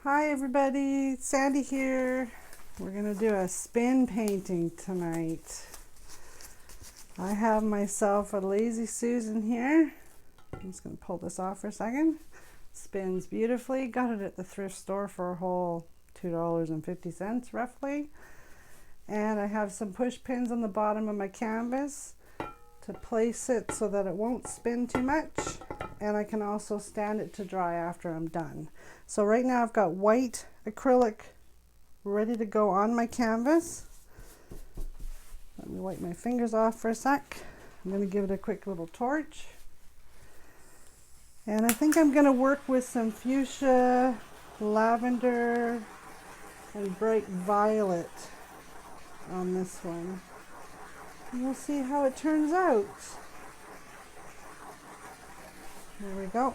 Hi everybody, Sandy here. We're gonna do a spin painting tonight. I have myself a Lazy Susan here. I'm just gonna pull this off for a second. Spins beautifully. Got it at the thrift store for a whole $2.50 roughly. And I have some push pins on the bottom of my canvas to place it so that it won't spin too much. And I can also stand it to dry after I'm done. So right now I've got white acrylic ready to go on my canvas. Let me wipe my fingers off for a sec. I'm going to give it a quick little torch. And I think I'm going to work with some fuchsia, lavender, and bright violet on this one. And we'll see how it turns out. There we go.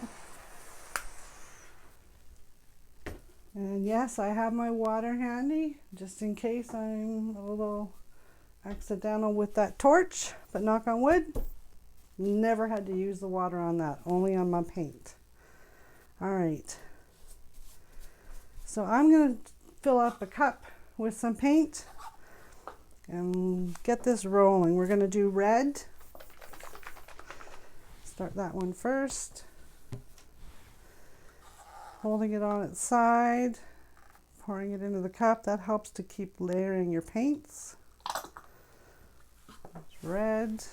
And yes, I have my water handy, just in case I'm a little accidental with that torch, but knock on wood, never had to use the water on that, only on my paint. All right. So I'm gonna fill up a cup with some paint and get this rolling. We're gonna do red. Start that one first. Holding it on its side, pouring it into the cup. That helps to keep layering your paints. That's red.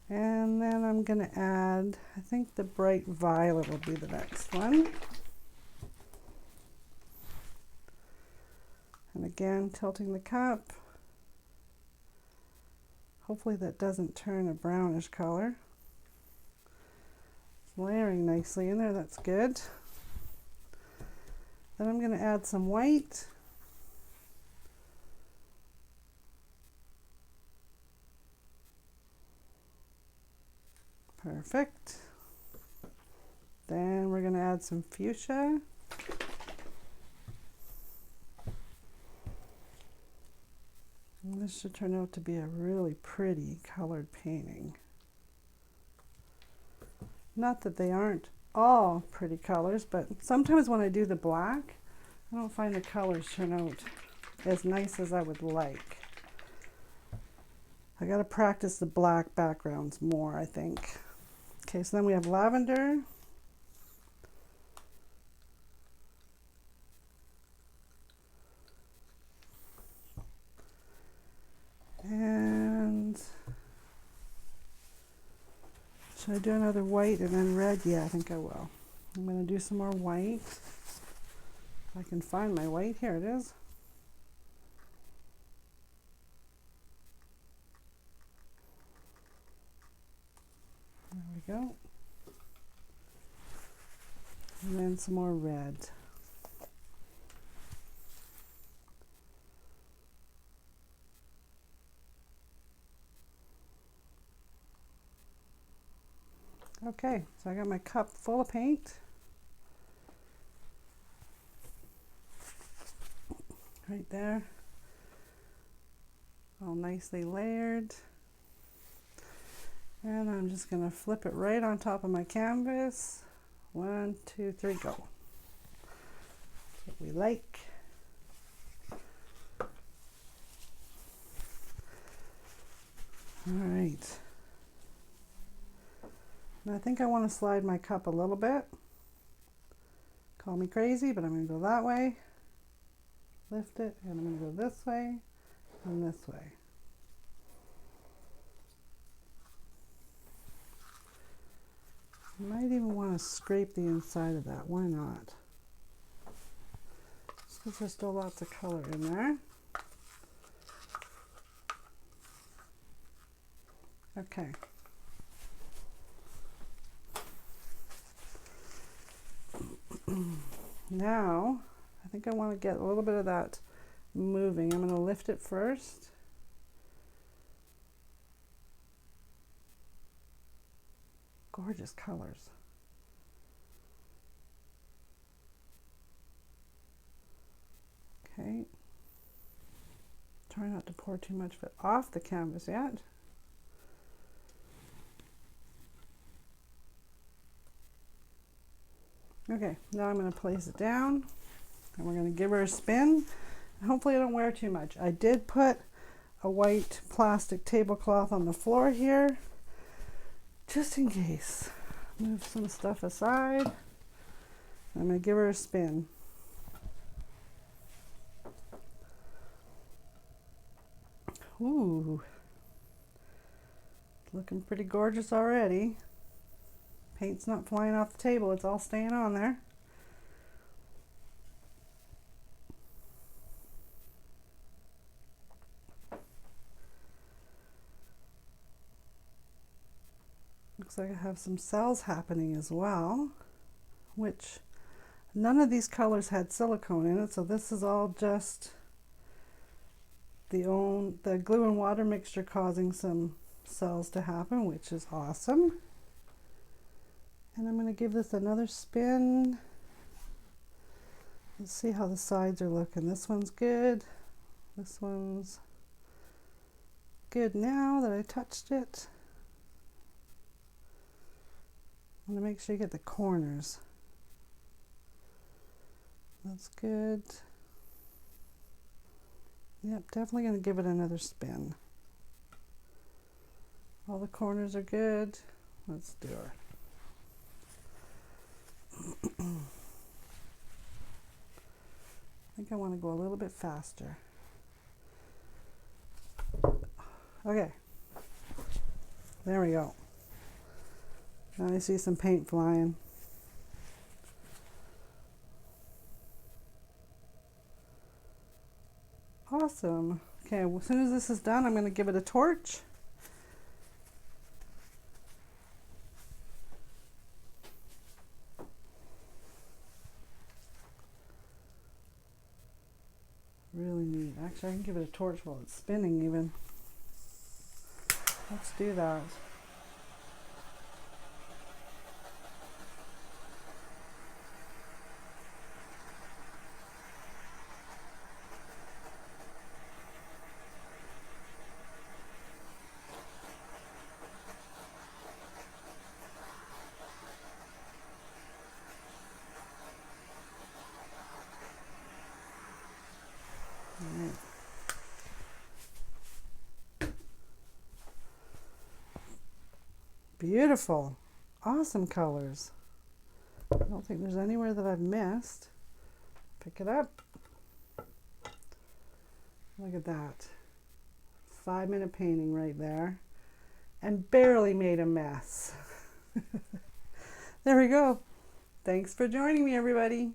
And then I'm going to add, I think the bright violet will be the next one. And again, tilting the cup. Hopefully that doesn't turn a brownish color. Layering nicely in there, that's good. Then I'm going to add some white. Perfect. Then we're going to add some fuchsia. And this should turn out to be a really pretty colored painting. Not that they aren't all pretty colors, but sometimes when I do the black, I don't find the colors turn out as nice as I would like. I gotta practice the black backgrounds more, I think. Okay, so then we have lavender. And should I do another white and then red? Yeah, I think I will. I'm going to do some more white. If I can find my white. Here it is. There we go. And then some more red. Okay, so I got my cup full of paint. Right there. All nicely layered. And I'm just going to flip it right on top of my canvas. 1, 2, 3, go. That's what we like. All right. And I think I want to slide my cup a little bit. Call me crazy, but I'm going to go that way. Lift it, and I'm going to go this way and this way. I might even want to scrape the inside of that. Why not? Just because there's still lots of color in there. Okay. Now, I think I want to get a little bit of that moving. I'm going to lift it first. Gorgeous colors. Okay. Try not to pour too much of it off the canvas yet. Okay, now I'm going to place it down and we're going to give her a spin. Hopefully I don't wear too much. I did put a white plastic tablecloth on the floor here, just in case. Move some stuff aside. I'm going to give her a spin. Ooh, looking pretty gorgeous already. Paint's not flying off the table, it's all staying on there. Looks like I have some cells happening as well, which none of these colors had silicone in it, so this is all just the glue and water mixture causing some cells to happen, which is awesome. And I'm going to give this another spin. Let's see how the sides are looking. This one's good. This one's good now that I touched it. I'm going to make sure you get the corners. That's good. Yep, definitely going to give it another spin. All the corners are good. Let's do it. I think I want to go a little bit faster. Okay, there we go. Now I see some paint flying. Awesome. Okay, well, as soon as this is done, I'm going to give it a torch. Really neat. Actually, I can give it a torch while it's spinning even. Let's do that. Beautiful. Awesome colors. I don't think there's anywhere that I've missed. Pick it up. Look at that. 5-minute painting right there. And barely made a mess. There we go. Thanks for joining me, everybody.